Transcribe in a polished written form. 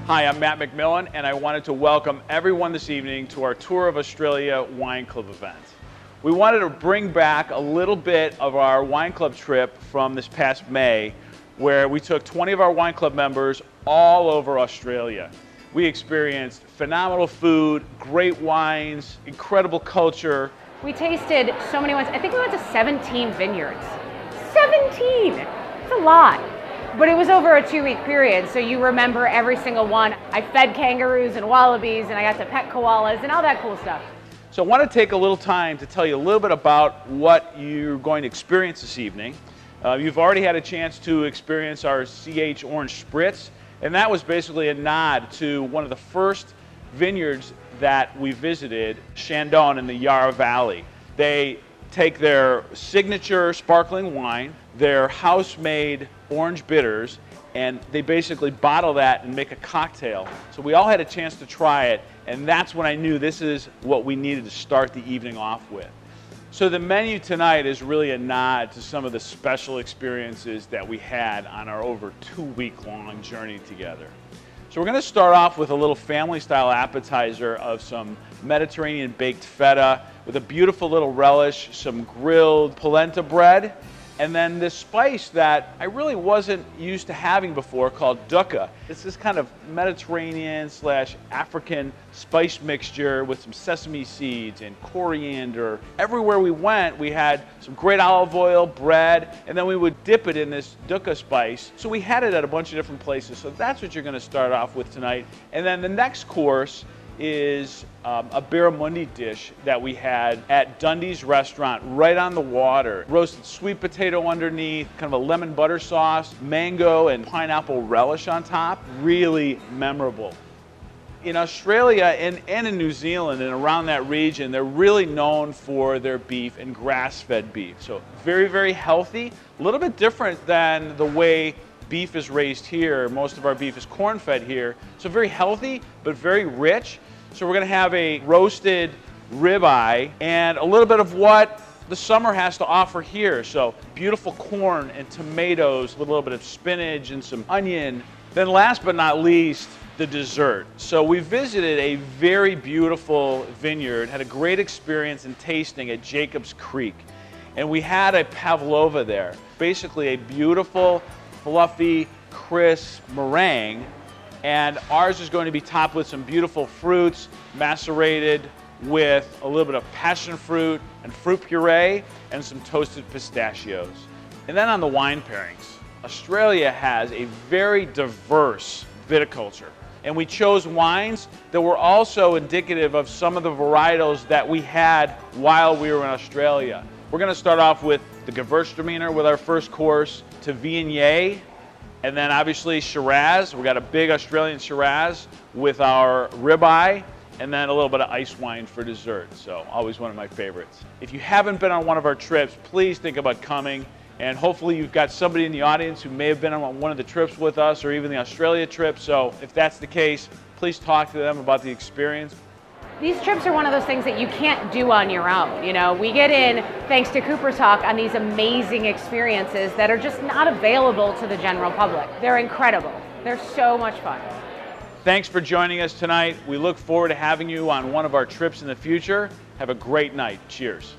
Hi, I'm Matt McMillin, and I wanted to welcome everyone this evening to our Tour of Australia Wine Club event. We wanted to bring back a little bit of our wine club trip from this past May, where we took 20 of our wine club members all over Australia. We experienced phenomenal food, great wines, incredible culture. We tasted so many wines. I think we went to 17 vineyards. 17! It's a lot. But it was over a 2-week period, so you remember every single one. I fed kangaroos and wallabies, and I got to pet koalas and all that cool stuff. So I want to take a little time to tell you a little bit about what you're going to experience this evening. You've already had a chance to experience our CH Orange Spritz, and that was basically a nod to one of the first vineyards that we visited, Shandong in the Yarra Valley. They take their signature sparkling wine, their house-made orange bitters, and they basically bottle that and make a cocktail. So we all had a chance to try it, and that's when I knew this is what we needed to start the evening off with. So the menu tonight is really a nod to some of the special experiences that we had on our over 2-week-long journey together. So we're going to start off with a little family-style appetizer of some Mediterranean baked feta with a beautiful little relish, some grilled polenta bread, and then this spice that I really wasn't used to having before called dukkha. It's this kind of Mediterranean/African spice mixture with some sesame seeds and coriander. Everywhere we went, we had some great olive oil, bread, and then we would dip it in this dukkha spice. So we had it at a bunch of different places. So that's what you're going to start off with tonight. And then the next course is a barramundi dish that we had at Dundee's restaurant right on the water. Roasted sweet potato underneath, kind of a lemon butter sauce, mango and pineapple relish on top. Really memorable. In Australia and in New Zealand and around that region, they're really known for their beef and grass-fed beef. So very, very healthy, a little bit different than the way beef is raised here. Most of our beef is corn-fed here. So very healthy, but very rich. So we're going to have a roasted ribeye and a little bit of what the summer has to offer here. So beautiful corn and tomatoes with a little bit of spinach and some onion. Then last but not least, the dessert. So we visited a very beautiful vineyard, had a great experience in tasting at Jacob's Creek. And we had a pavlova there, basically a beautiful, fluffy, crisp meringue. And ours is going to be topped with some beautiful fruits, macerated with a little bit of passion fruit and fruit puree and some toasted pistachios. And then on the wine pairings, Australia has a very diverse viticulture. And we chose wines that were also indicative of some of the varietals that we had while we were in Australia. We're going to start off with the Gewürztraminer with our first course, to Viognier, and then obviously Shiraz. We got a big Australian Shiraz with our ribeye, and then a little bit of ice wine for dessert. So always one of my favorites. If you haven't been on one of our trips, please think about coming. And hopefully you've got somebody in the audience who may have been on one of the trips with us or even the Australia trip. So if that's the case, please talk to them about the experience. These trips are one of those things that you can't do on your own. You know, we get in, thanks to Cooper Talk, on these amazing experiences that are just not available to the general public. They're incredible. They're so much fun. Thanks for joining us tonight. We look forward to having you on one of our trips in the future. Have a great night. Cheers.